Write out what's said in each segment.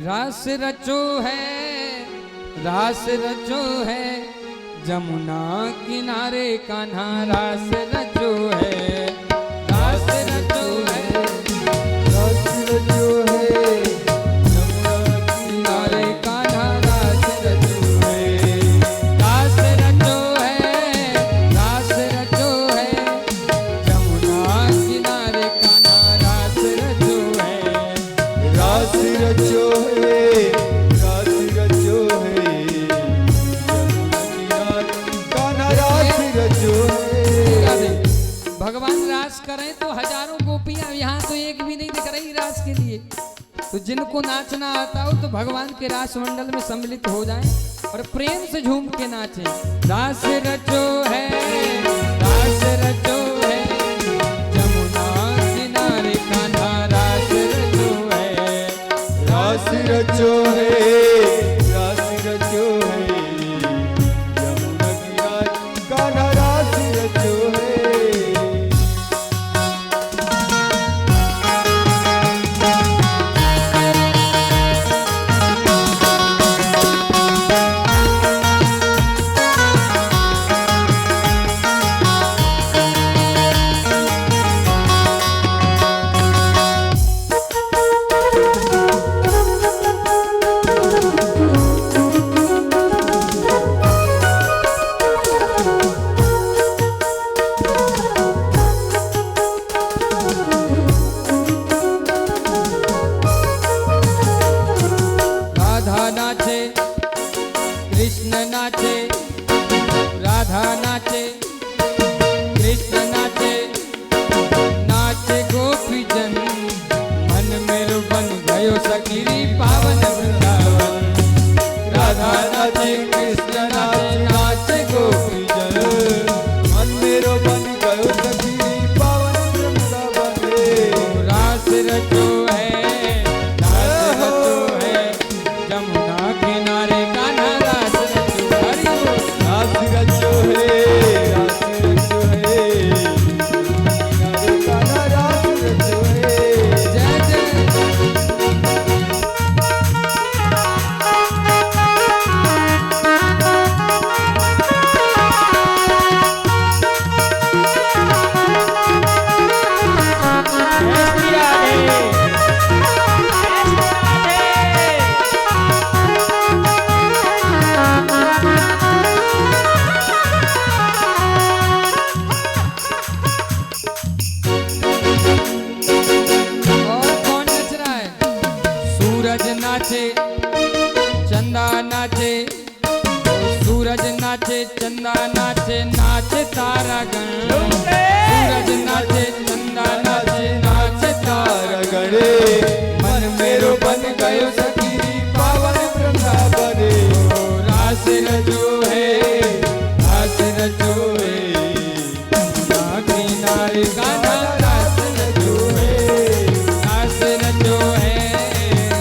रास रचो है, रास रचो है, जमुना किनारे कान्हा रास रचो है, रास रचो है, रास रचो है, जमुना किनारे कान्हा रास रचो है, रास रचो है, रास रचो है, जमुना किनारे कान्हा रास रचो है, रास रचो है, रास रचो है, जमुना किनारे कान्हा रास रचो है। भगवान रास करें तो हजारों गोपियां, यहाँ तो एक भी नहीं दिख रही रास के लिए। तो जिनको नाचना आता हो तो भगवान के रास मंडल में सम्मिलित हो जाएं और प्रेम से झूम के नाचें। रास रचो है, रास रचो है, जमुना किनारे कान्हा रास रचो है, रास रचो है, रास रचो है, जमुना किनारे कान्हा रास रचो है। राधा नाचे, कृष्ण नाचे, राधा नाचे, कृष्ण नाचे, नाचे गोपी जन, मन मेरो बन गयो सखीरी पावन वृंदावन। राधा नाचे, कृष्ण नाचे, नाचे गोपी जन, मन मेरो बन गयो सखी पावन वृंदावन। रास रचो है, रास रचो है, जमुना किनारे कान्हा रास रचो। हरि बोल। रास रचो है, रास रचो है, किनारे कान्हा रास रचो है। जय जय। और कौन नाच रहा है? सूरज नाचे, चंदा नाचे, सूरज नाचे, चंदा नाचे, नाचे तारा गण। सूरज नाचे, चंदा नाचे, नाचे तारा गण। मन मेरो बन गयो सखी पावन वृंदावन। रास रचो है, रास रचो है, जमुना किनारे कान्हा रास रचो है, रास रचो है,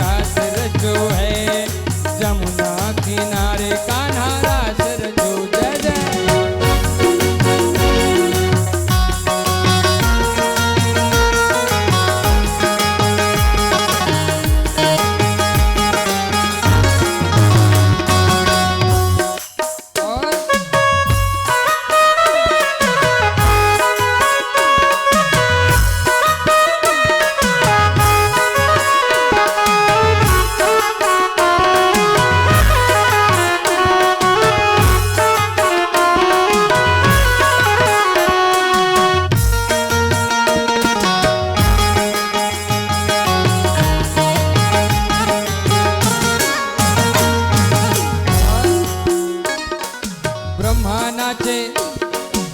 रास रचो है, जमुना किनारे कान्हा रास रचो। जय जय। और ब्रह्मा नाचे,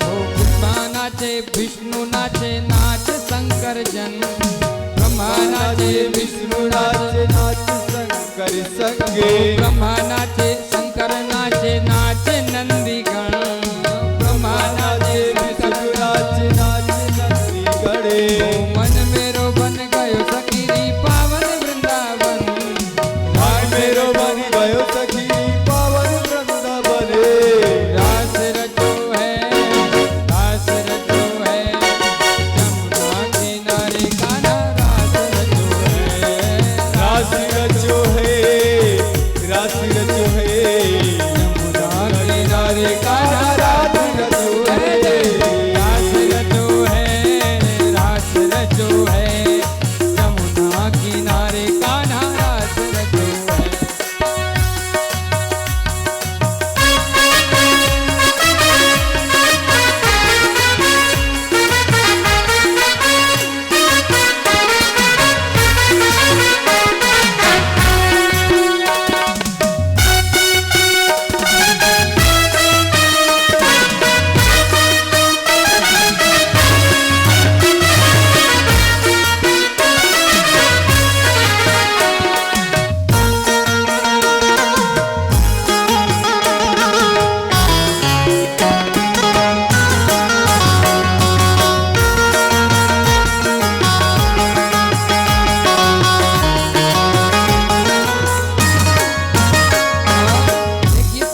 ओ ब्रह्मा नाचे, विष्णु नाचे, नाच शंकर जन। ब्रह्मा नाचे, विष्णु नाचे, नाच शंकर संगे। ब्रह्मा नाचे, शंकर नाचे, नाचे नंदी गण। ब्रह्मा नाचे, विष्णु नाचे, नाच नंदी गणे। मन मेरो बन गयो सखीरी पावन वृंदावन। मन मेरो बन गयो सखी पावन वृंदावन। रास रचो है, रास रचो है, जमुना किनारे कान्हा रास रचो है, रास रचो है, रास रचो है, यमुना किनारे कान्हा रास रचो है, रास रचो है, रास रचो है, यमुना किनारे कान्हा रास रचो है।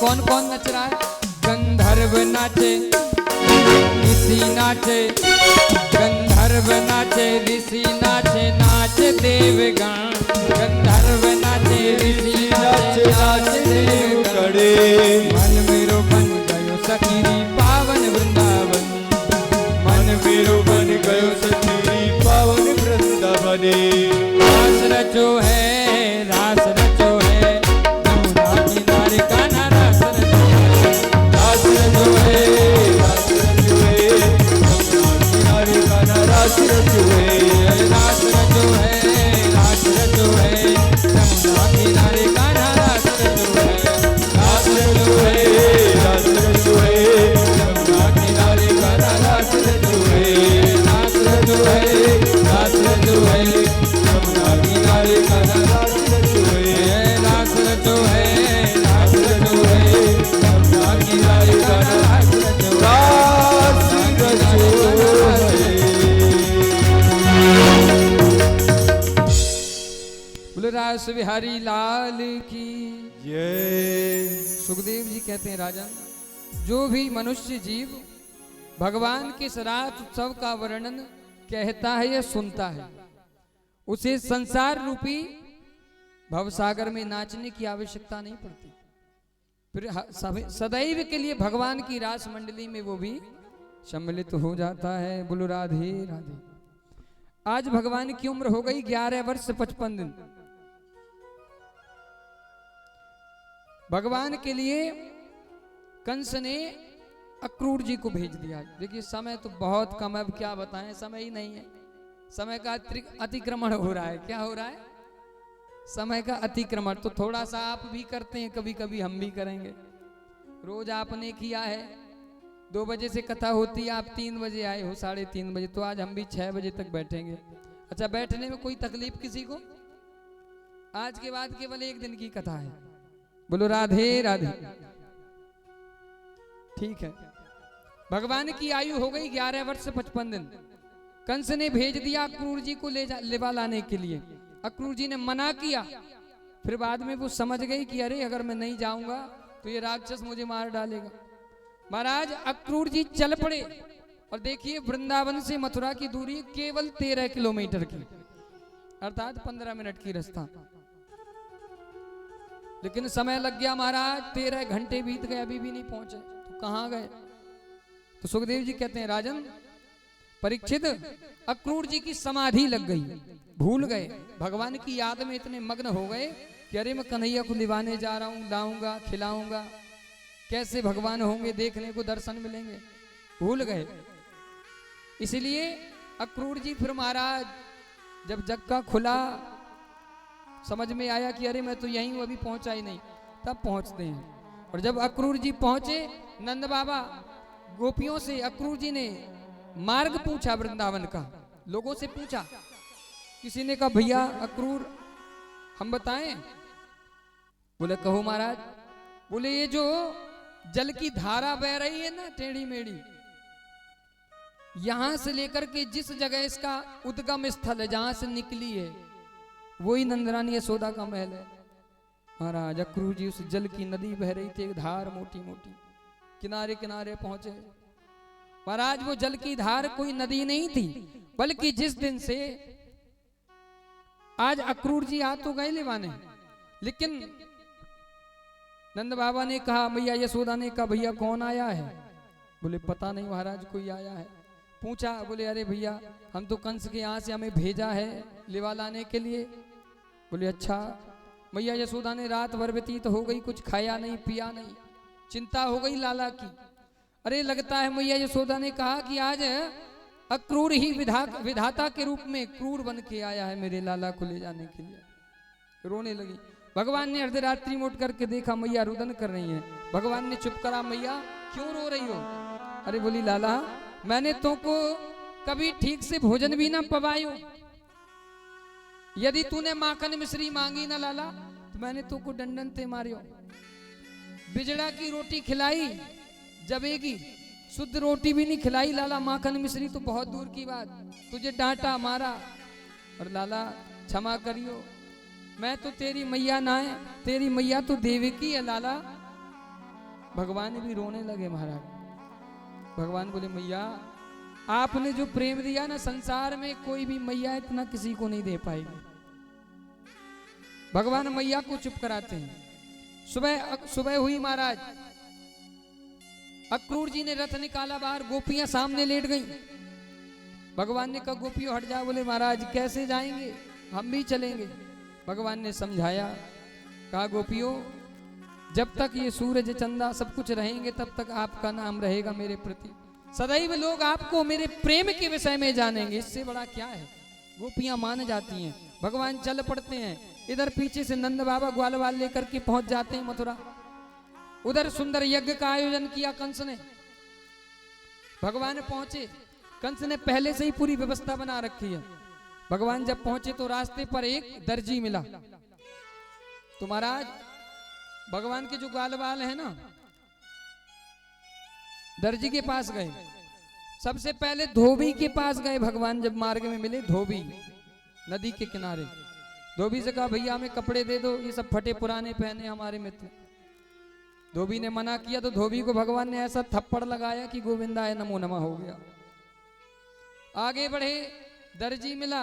कौन कौन नच रहा है? गंधर्व नाचे, ऋषि नाचे, गंधर्व नाचे, ऋषि नाचे, नाच देवगण। गंधर्व नाचे, ऋषि नाचे, नाच देवगण। कड़े मन मेरो बन गयो सखी पावन वृंदावन, मन मेरो बन गयो सखी पावन वृंदावने। रास रचो है, रास रचो है, यमुना किनारे कान्हा रास रचो है। रास रचो है, रास रचो है, यमुना किनारे कान्हा रास रचो है, रास रचो है, रास रचो है, यमुना किनारे कान्हा रास रचो है। रास रचो है, रास रचो है, यमुना किनारे कान्हा रास रचो है, रास रचो है, रास रचो है, यमुना किनारे कान्हा रास रचो है, रास रचो है, रास रचो है, यमुना किनारे कान्हा रास रचो है। रास रचो है। बोलो रास बिहारी लाल की। जय। सुखदेव जी कहते हैं राजन, जो भी मनुष्य जीव भगवान के इस रास उत्सव का वर्णन कहता है या सुनता है, उसे संसार रूपी भवसागर में नाचने की आवश्यकता नहीं पड़ती। फिर सदैव के लिए भगवान की रास मंडली में वो भी सम्मिलित हो जाता है। बोलो राधे राधे। आज भगवान की उम्र हो गई 11 वर्ष 55 दिन। भगवान के लिए कंस ने अक्रूर जी को भेज दिया। देखिए समय तो बहुत कम है, अब क्या बताएं, समय ही नहीं है। समय का अतिक्रमण हो रहा है। क्या हो रहा है? समय का अतिक्रमण। तो थोड़ा सा आप भी करते हैं, कभी कभी हम भी करेंगे। रोज आपने किया है, 2 बजे से कथा होती है, आप 3 बजे आए हो, 3:30 बजे, तो आज हम भी 6 बजे तक बैठेंगे। अच्छा, बैठने में कोई तकलीफ किसी को? आज के बाद केवल 1 दिन की कथा है। बोलो राधे राधे। ठीक है, भगवान की आयु हो गई 11 वर्ष 55 दिन। कंस ने भेज दिया अक्रूर जी को लेवा लाने के लिए। अक्रूर जी ने मना किया, फिर बाद में वो समझ गई कि अरे अगर मैं नहीं जाऊंगा तो ये राक्षस मुझे मार डालेगा। महाराज अक्रूर जी चल पड़े, और देखिए वृंदावन से मथुरा की दूरी केवल 13 किलोमीटर की, अर्थात 15 मिनट की रास्ता। लेकिन समय लग गया महाराज, 13 घंटे बीत गए, अभी भी नहीं पहुंचे। तो कहां गए? तो सुखदेव जी कहते हैं राजन परीक्षित, अक्रूर जी की समाधि लग गई, भूल गए, भगवान की याद में इतने मग्न हो गए कि अरे मैं कन्हैया को निभाने जा रहा हूं, लाऊंगा खिलाऊंगा, कैसे भगवान होंगे, देखने को दर्शन मिलेंगे, भूल गए। इसलिए अक्रूर जी फिर महाराज जब जग खुला, समझ में आया कि अरे मैं तो यहीं हूं, अभी पहुंचा ही नहीं, तब पहुंचते हैं। और जब अक्रूर जी पहुंचे, नंद बाबा गोपियों से अक्रूर जी ने मार्ग पूछा वृंदावन का, लोगों से पूछा। किसी ने कहा भैया अक्रूर हम बताएं? बोले कहो महाराज। बोले ये जो जल की धारा बह रही है ना टेढ़ी मेढ़ी, यहां से लेकर के जिस जगह इसका उद्गम स्थल है, जहां से निकली है, वही नंदरानी यशोदा का महल है। महाराज अक्रूर जी उस जल की नदी बह रही थी, एक धार मोटी मोटी, किनारे किनारे पहुंचे। महाराज वो जल की धार कोई नदी नहीं थी, बल्कि जिस दिन से आज अक्रूर जी आ तो गए लेवाने, लेकिन नंद बाबा ने कहा, मैया यशोदा ने कहा, भैया कौन आया है? बोले पता नहीं महाराज, कोई आया है। पूछा, बोले अरे भैया हम तो कंस के यहाँ से हमें भेजा है लेवा लाने के लिए। बोले अच्छा। मैया यशोदा ने रात भर व्यतीत हो गई, कुछ खाया नहीं पिया नहीं, चिंता हो गई लाला की। अरे लगता है मैया यशोदा ने कहा कि आज अक्रूर ही विधाता के रूप में क्रूर बन के आया है मेरे लाला को ले जाने के लिए। रोने लगी। भगवान ने अर्धरात्रि में उठ करके देखा मैया रुदन कर रही हैं। भगवान ने चुप करा, मैया क्यों रो रही हो? अरे बोली लाला मैंने तुमको कभी ठीक से भोजन भी ना पवायो, यदि तूने माखन मिश्री मांगी ना लाला तो मैंने तुमको डंडन ते मारियो। बिजड़ा की रोटी खिलाई जबेगी, शुद्ध रोटी भी नहीं खिलाई लाला, माखन मिश्री तो बहुत दूर की बात, तुझे डांटा मारा। और लाला क्षमा करियो, मैं तो तेरी मैया ना है, तेरी मैया तो देवकी है लाला। भगवान भी रोने लगे महाराज। भगवान बोले मैया आपने जो प्रेम दिया ना, संसार में कोई भी मैया इतना किसी को नहीं दे पाएगी। भगवान मैया को चुप कराते हैं। सुबह हुई महाराज, अक्रूर जी ने रथ निकाला बाहर, गोपियां सामने लेट गई। भगवान ने कहा गोपियों हट जाओ। बोले महाराज कैसे जाएंगे, हम भी चलेंगे। भगवान ने समझाया, कहा गोपियों जब तक ये सूरज चंदा सब कुछ रहेंगे तब तक आपका नाम रहेगा मेरे प्रति, सदैव लोग आपको मेरे प्रेम के विषय में जानेंगे, इससे बड़ा क्या है। गोपियां मान जाती हैं। भगवान चल पड़ते हैं। इधर पीछे से नंद बाबा ग्वाल वाल लेकर के पहुंच जाते हैं मथुरा। उधर सुंदर यज्ञ का आयोजन किया कंस ने। भगवान पहुंचे, कंस ने पहले से ही पूरी व्यवस्था बना रखी है। भगवान जब पहुंचे तो रास्ते पर एक दर्जी मिला। तो महाराज भगवान के जो ग्वाल वाल है ना, दर्जी के पास गए। सबसे पहले धोबी के पास गए भगवान। जब मार्ग में मिले धोबी नदी के किनारे, धोबी से कहा भैया हमें कपड़े दे दो, ये सब फटे पुराने पहने हमारे मित्र। धोबी ने मना किया तो धोबी को भगवान ने ऐसा थप्पड़ लगाया कि गोविंदाय नमो नमः हो गया। आगे बढ़े, दर्जी मिला।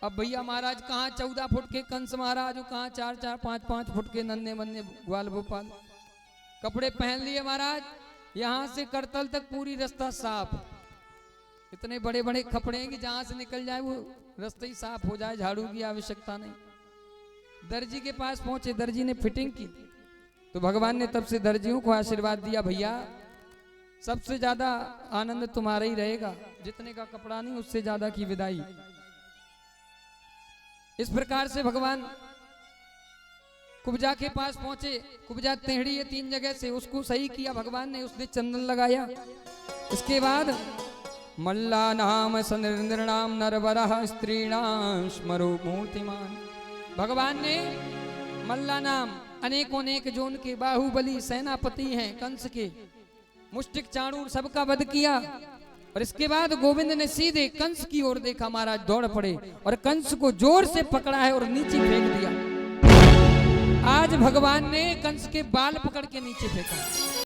अब भैया महाराज कहाँ 14 फुट के कंस महाराज, कहाँ 4-4, 5-5 फुट के नन्हे मन्ने ग्वाल भोपाल। कपड़े पहन लिए महाराज, यहां से करतल तक पूरी रास्ता साफ। इतने बड़े बड़े कपड़े हैं कि जहां से निकल जाए वो रास्ता ही साफ हो जाए, झाड़ू की आवश्यकता नहीं। दर्जी के पास पहुंचे, दर्जी ने फिटिंग की तो भगवान ने तब से दर्जियों को आशीर्वाद दिया, भैया सबसे ज्यादा आनंद तुम्हारा ही रहेगा, जितने का कपड़ा नहीं उससे ज्यादा की विदाई। इस प्रकार से भगवान कुब्जा के पास पहुंचे। कुब्जा टेढ़ी है 3 जगह से, उसको सही किया भगवान ने, उसने चंदन लगाया। इसके बाद मल्ला नाम सनिर्नाम नरवरः स्त्रीणां स्मरो मूर्तिमान। भगवान ने मल्ला नाम, अनेकों अनेक जो उनके बाहुबली सेनापति हैं कंस के, मुष्टिक चाणूर सबका वध किया। और इसके बाद गोविंद ने सीधे कंस की ओर देखा, महाराज दौड़ पड़े और कंस को जोर से पकड़ा है और नीचे फेंक दिया। आज भगवान ने कंस के बाल पकड़ के नीचे फेंका।